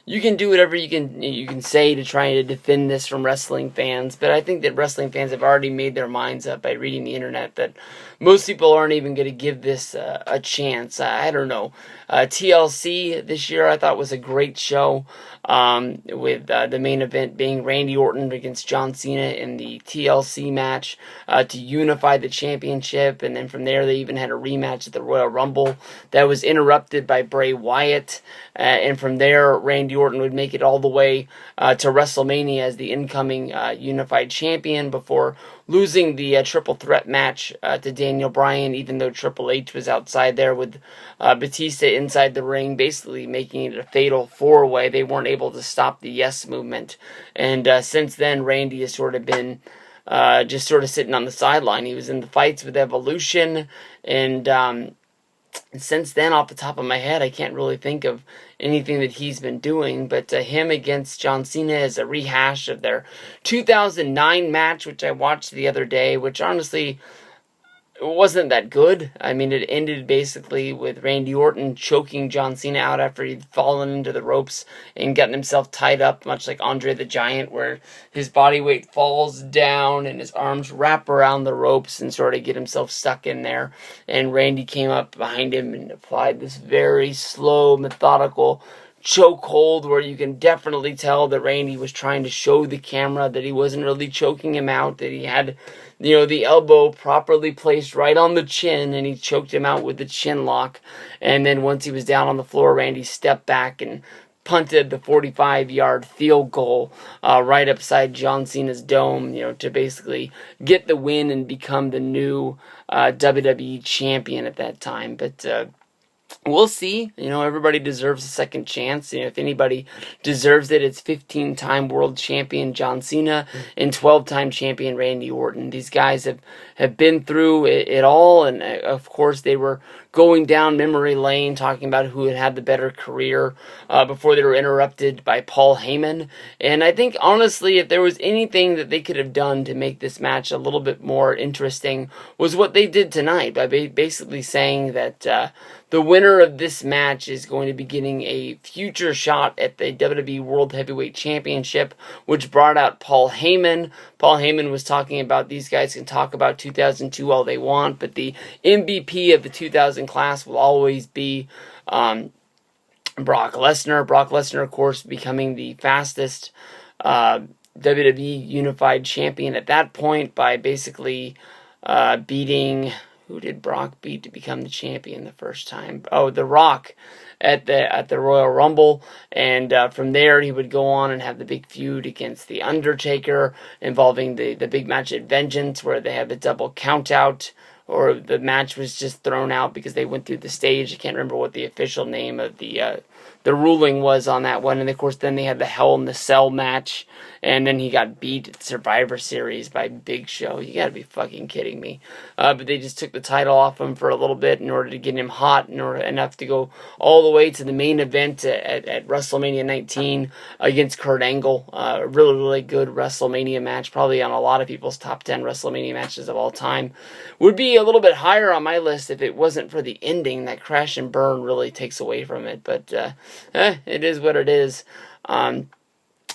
you can do whatever you can say to try to defend this from wrestling fans, but I think that wrestling fans have already made their minds up by reading the internet that most people aren't even going to give this a chance. I don't know. TLC this year I thought was a great show, with the main event being Randy Orton against John Cena in the TLC match to unify the championship, and then from there they even had a rematch at the Royal Rumble that was interrupted by Bray Wyatt, and from there Randy Orton would make it all the way to WrestleMania as the incoming unified champion before losing the triple threat match to Daniel Bryan, even though Triple H was outside there with Batista inside the ring, basically making it a fatal four-way. They weren't able to stop the Yes movement. And since then, Randy has sort of been just sort of sitting on the sideline. He was in the fights with Evolution, and since then, off the top of my head, I can't really think of anything that he's been doing, but him against John Cena is a rehash of their 2009 match, which I watched the other day, which honestly wasn't that good. I mean, it ended basically with Randy Orton choking John Cena out after he'd fallen into the ropes and gotten himself tied up, much like Andre the Giant, where his body weight falls down and his arms wrap around the ropes and sort of get himself stuck in there. And Randy came up behind him and applied this very slow, methodical chokehold where you can definitely tell that Randy was trying to show the camera that he wasn't really choking him out, that he had the elbow properly placed right on the chin, and he choked him out with the chin lock. And then once he was down on the floor, Randy stepped back and punted the 45-yard field goal right upside John Cena's dome, to basically get the win and become the new WWE champion at that time. But we'll see. Everybody deserves a second chance. If anybody deserves it, it's 15-time world champion John Cena and 12-time champion Randy Orton. These guys have been through it all, and of course they were going down memory lane talking about who had the better career before they were interrupted by Paul Heyman. And I think, honestly, if there was anything that they could have done to make this match a little bit more interesting, was what they did tonight, by basically saying that the winner of this match is going to be getting a future shot at the WWE World Heavyweight Championship, which brought out Paul Heyman. Paul Heyman was talking about these guys can talk about 2002 all they want, but the MVP of the 2000 class will always be Brock Lesnar. Brock Lesnar, of course, becoming the fastest WWE Unified Champion at that point by basically beating... Who did Brock beat to become the champion the first time? Oh, The Rock at the Royal Rumble. And from there, he would go on and have the big feud against The Undertaker, involving the big match at Vengeance, where they had the double count out, or the match was just thrown out because they went through the stage. I can't remember what the official name of the ruling was on that one. And of course, then they had the Hell in the Cell match, and then he got beat at Survivor Series by Big Show. You gotta be fucking kidding me. But they just took the title off him for a little bit in order to get him hot, enough to go all the way to the main event at WrestleMania 19 against Kurt Angle. A really, really good WrestleMania match, probably on a lot of people's top 10 WrestleMania matches of all time. Would be a little bit higher on my list if it wasn't for the ending. That crash and burn really takes away from it, but it is what it is.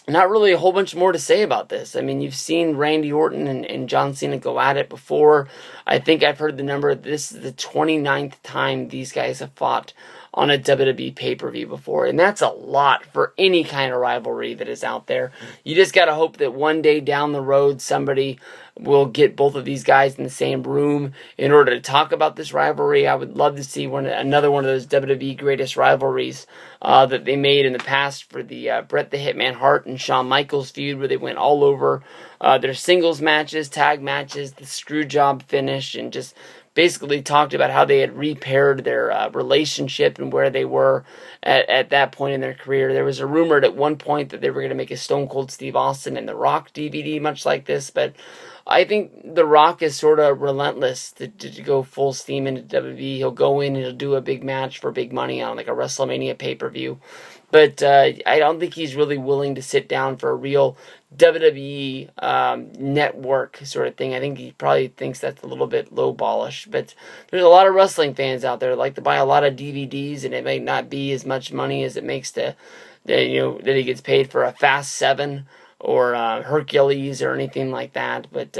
Not really a whole bunch more to say about this. I mean, you've seen Randy Orton and John Cena go at it before. I think I've heard the number. This is the 29th time these guys have fought on a WWE pay-per-view before, and that's a lot for any kind of rivalry that is out there. You just gotta hope that one day down the road somebody will get both of these guys in the same room in order to talk about this rivalry. I would love to see another one of those WWE greatest rivalries that they made in the past for the Bret the Hitman Hart and Shawn Michaels feud, where they went all over their singles matches, tag matches, the screw job finish, and just basically talked about how they had repaired their relationship and where they were at that point in their career. There was a rumor at one point that they were going to make a Stone Cold Steve Austin and The Rock DVD, much like this, but I think The Rock is sort of relentless to go full steam into WWE. He'll go in and he'll do a big match for big money on like a WrestleMania pay-per-view. But I don't think he's really willing to sit down for a real WWE network sort of thing. I think he probably thinks that's a little bit low-ballish. But there's a lot of wrestling fans out there that like to buy a lot of DVDs, and it may not be as much money as it makes that he gets paid for a Fast 7 or Hercules or anything like that. But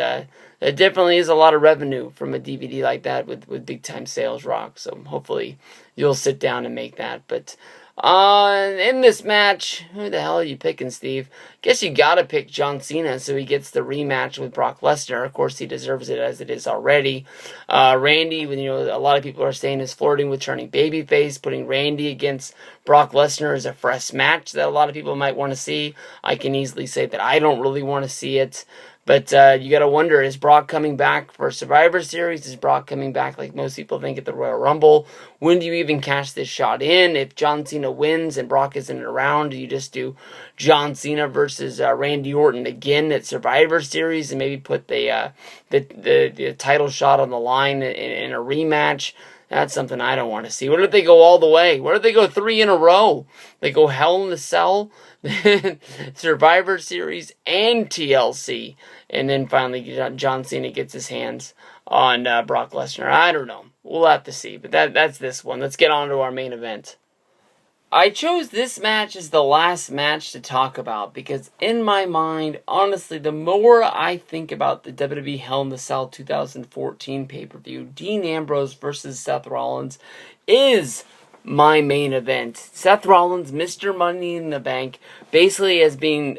it definitely is a lot of revenue from a DVD like that with big-time sales, Rock. So hopefully you'll sit down and make that. But in this match, who the hell are you picking, Steve? Guess you gotta pick John Cena so he gets the rematch with Brock Lesnar. Of course, he deserves it as it is already. Randy, a lot of people are saying is flirting with turning babyface. Putting Randy against Brock Lesnar is a fresh match that a lot of people might want to see. I can easily say that I don't really want to see it. But you got to wonder, is Brock coming back for Survivor Series? Is Brock coming back like most people think at the Royal Rumble? When do you even cash this shot in? If John Cena wins and Brock isn't around, do you just do John Cena versus Randy Orton again at Survivor Series and maybe put the title shot on the line in a rematch? That's something I don't want to see. What if they go all the way? What if they go 3 in a row? They go Hell in the Cell, Survivor Series, and TLC. And then finally John Cena gets his hands on Brock Lesnar. I don't know. We'll have to see. But that's this one. Let's get on to our main event. I chose this match as the last match to talk about because in my mind, honestly, the more I think about the WWE Hell in the Cell 2014 pay-per-view, Dean Ambrose versus Seth Rollins is my main event. Seth Rollins, Mr. Money in the Bank, basically has been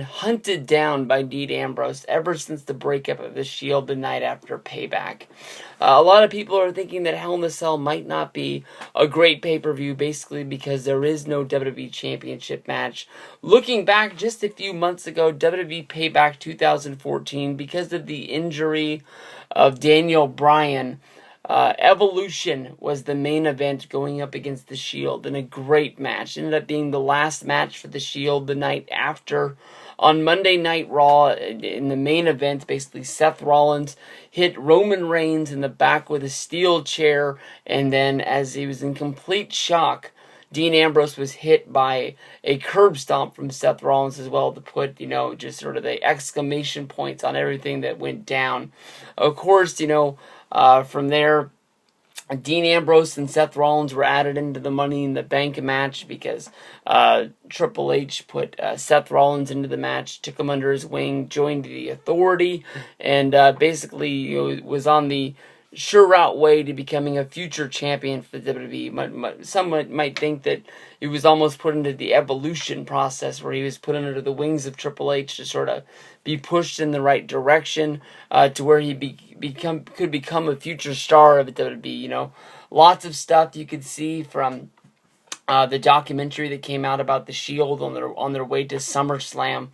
hunted down by Dean Ambrose ever since the breakup of the Shield the night after Payback. A lot of people are thinking that Hell in the Cell might not be a great pay-per-view, basically because there is no WWE Championship match. Looking back just a few months ago, WWE Payback 2014, because of the injury of Daniel Bryan, Evolution was the main event going up against the Shield in a great match. It ended up being the last match for the Shield the night after. On Monday Night Raw, in the main event, basically Seth Rollins hit Roman Reigns in the back with a steel chair, and then as he was in complete shock, Dean Ambrose was hit by a curb stomp from Seth Rollins as well to put, just sort of the exclamation points on everything that went down. Of course, from there, Dean Ambrose and Seth Rollins were added into the Money in the Bank match because Triple H put Seth Rollins into the match, took him under his wing, joined the Authority, and basically was on the sure route way to becoming a future champion for the WWE. Some might think that he was almost put into the evolution process where he was put under the wings of Triple H to sort of be pushed in the right direction to where he could become a future star of the WWE. Lots of stuff you could see from the documentary that came out about the Shield on their way to SummerSlam,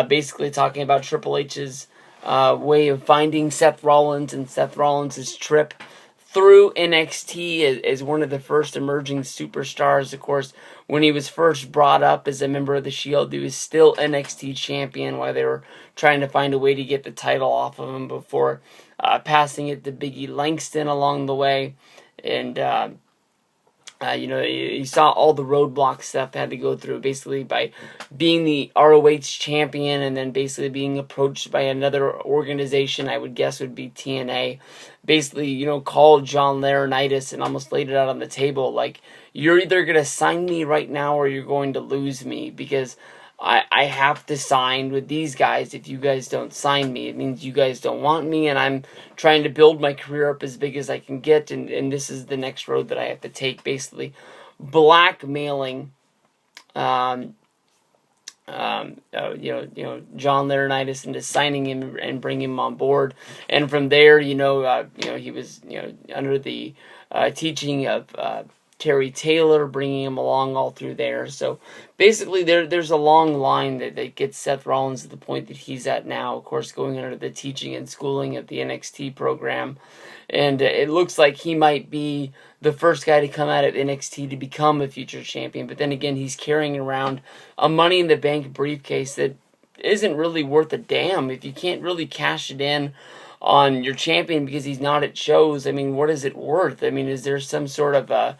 basically talking about Triple H's way of finding Seth Rollins and Seth Rollins' trip through NXT as one of the first emerging superstars. Of course, when he was first brought up as a member of the Shield, he was still NXT champion while they were trying to find a way to get the title off of him before passing it to Biggie Langston along the way. And you saw all the roadblocks Seth had to go through, basically by being the ROH champion and then basically being approached by another organization, I would guess would be TNA. Basically, called John Laurinaitis and almost laid it out on the table, like, you're either going to sign me right now or you're going to lose me, because I have to sign with these guys. If you guys don't sign me, it means you guys don't want me, and I'm trying to build my career up as big as I can get, and this is the next road that I have to take, basically blackmailing John Laurinaitis into signing him and bringing him on board. And from there, he was under the teaching of Terry Taylor, bringing him along all through there. So basically there's a long line that gets Seth Rollins to the point that he's at now, of course, going under the teaching and schooling of the NXT program. And it looks like he might be the first guy to come out of NXT to become a future champion. But then again, he's carrying around a Money in the Bank briefcase that isn't really worth a damn if you can't really cash it in on your champion because he's not at shows. I mean, what is it worth? I mean, is there some sort of a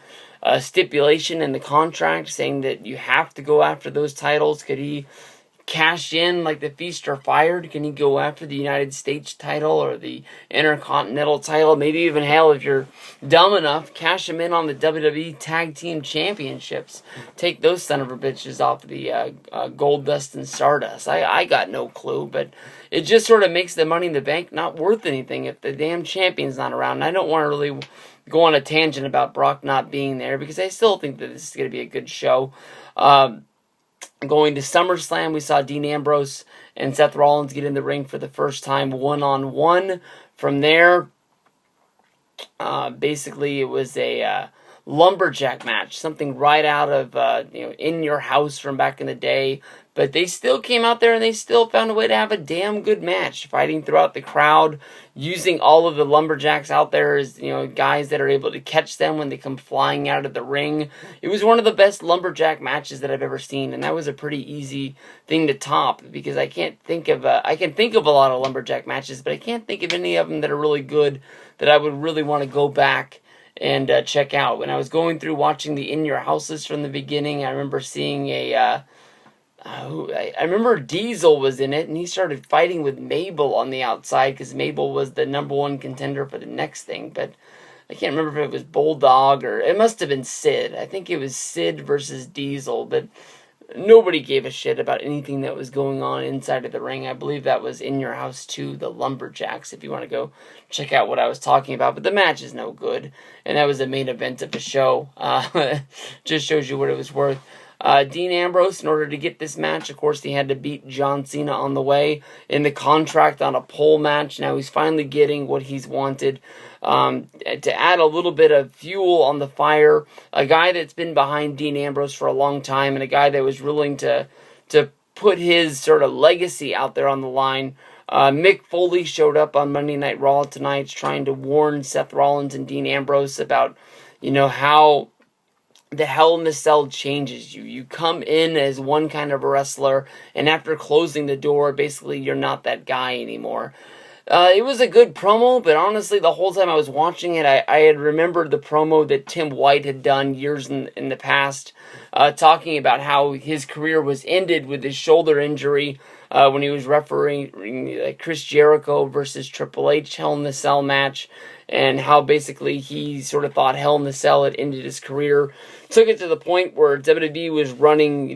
stipulation in the contract saying that you have to go after those titles? Could he cash in like the Feast or Fired? Can he go after the United States title or the Intercontinental title? Maybe even, hell, if you're dumb enough, cash him in on the WWE Tag Team Championships. Take those son of a bitches off the Gold Dust and Stardust. I got no clue, but it just sort of makes the Money in the Bank not worth anything if the damn champion's not around. And I don't want to really go on a tangent about Brock not being there because I still think that this is going to be a good show. Going to SummerSlam, we saw Dean Ambrose and Seth Rollins get in the ring for the first time one-on-one. From there, basically it was a lumberjack match, something right out of In Your House from back in the day. But they still came out there and they still found a way to have a damn good match, fighting throughout the crowd, using all of the lumberjacks out there as guys that are able to catch them when they come flying out of the ring. It was one of the best lumberjack matches that I've ever seen, and that was a pretty easy thing to top because I can think of a lot of lumberjack matches, but I can't think of any of them that are really good that I would really want to go back and check out. When I was going through watching the In Your Houses from the beginning, I remember seeing I remember Diesel was in it, and he started fighting with Mabel on the outside because Mabel was the number one contender for the next thing. But I can't remember if it was Bulldog or it must have been Sid. I think it was Sid versus Diesel, but nobody gave a shit about anything that was going on inside of the ring. I believe that was In Your House 2, the Lumberjacks, if you want to go check out what I was talking about. But the match is no good, and that was the main event of the show. Just shows you what it was worth. Dean Ambrose, in order to get this match, of course, he had to beat John Cena on the way in the contract on a pole match. Now he's finally getting what he's wanted. To add a little bit of fuel on the fire, a guy that's been behind Dean Ambrose for a long time and a guy that was willing to put his sort of legacy out there on the line, Mick Foley showed up on Monday Night Raw tonight trying to warn Seth Rollins and Dean Ambrose about, how the Hell in the Cell changes you. You come in as one kind of a wrestler, and after closing the door, basically you're not that guy anymore. It was a good promo, but honestly, the whole time I was watching it, I had remembered the promo that Tim White had done years in the past, talking about how his career was ended with his shoulder injury when he was refereeing Chris Jericho versus Triple H Hell in the Cell match, and how basically he sort of thought Hell in the Cell had ended his career. Took it to the point where WWE was running,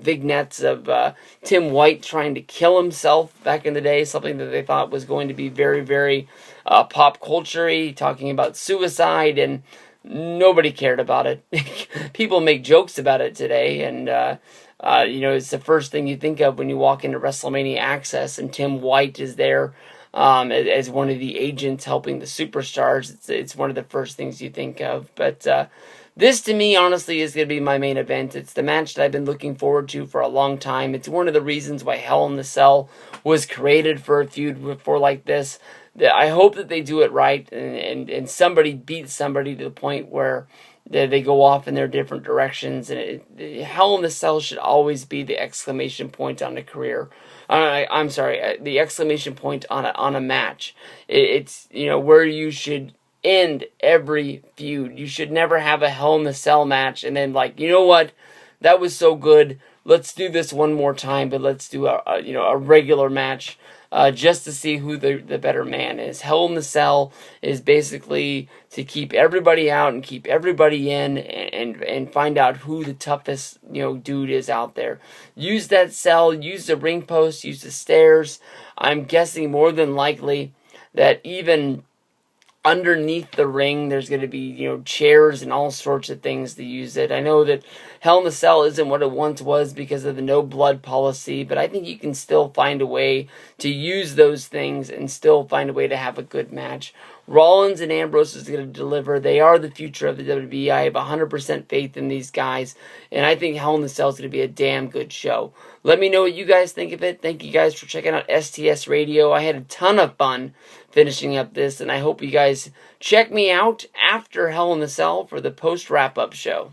vignettes of Tim White trying to kill himself back in the day, something that they thought was going to be very, very pop culture-y, talking about suicide, and nobody cared about it. People make jokes about it today, and it's the first thing you think of when you walk into WrestleMania Access, and Tim White is there as one of the agents helping the superstars. It's one of the first things you think of. But this, to me, honestly, is going to be my main event. It's the match that I've been looking forward to for a long time. It's one of the reasons why Hell in the Cell was created for a feud for like this. I hope that they do it right, and somebody beats somebody to the point where they go off in their different directions. And Hell in the Cell should always be the exclamation point on a career. I'm sorry, the exclamation point on a match. It's where you should end every feud. You should never have a Hell in the Cell match and then what, that was so good, let's do this one more time, but let's do a regular match just to see who the better man is. Hell in the Cell is basically to keep everybody out and keep everybody in and find out who the toughest dude is out there. Use that cell, use the ring post, use the stairs. I'm guessing more than likely that even underneath the ring there's going to be chairs and all sorts of things to use it. I know that Hell in the Cell isn't what it once was because of the no blood policy, but I think you can still find a way to use those things and still find a way to have a good match. Rollins and Ambrose is going to deliver. They are the future of the WWE. I have 100% faith in these guys, and I think Hell in the Cell is going to be a damn good show. Let me know what you guys think of it. Thank you guys for checking out STS Radio. I had a ton of fun finishing up this, and I hope you guys check me out after Hell in the Cell for the post wrap-up show.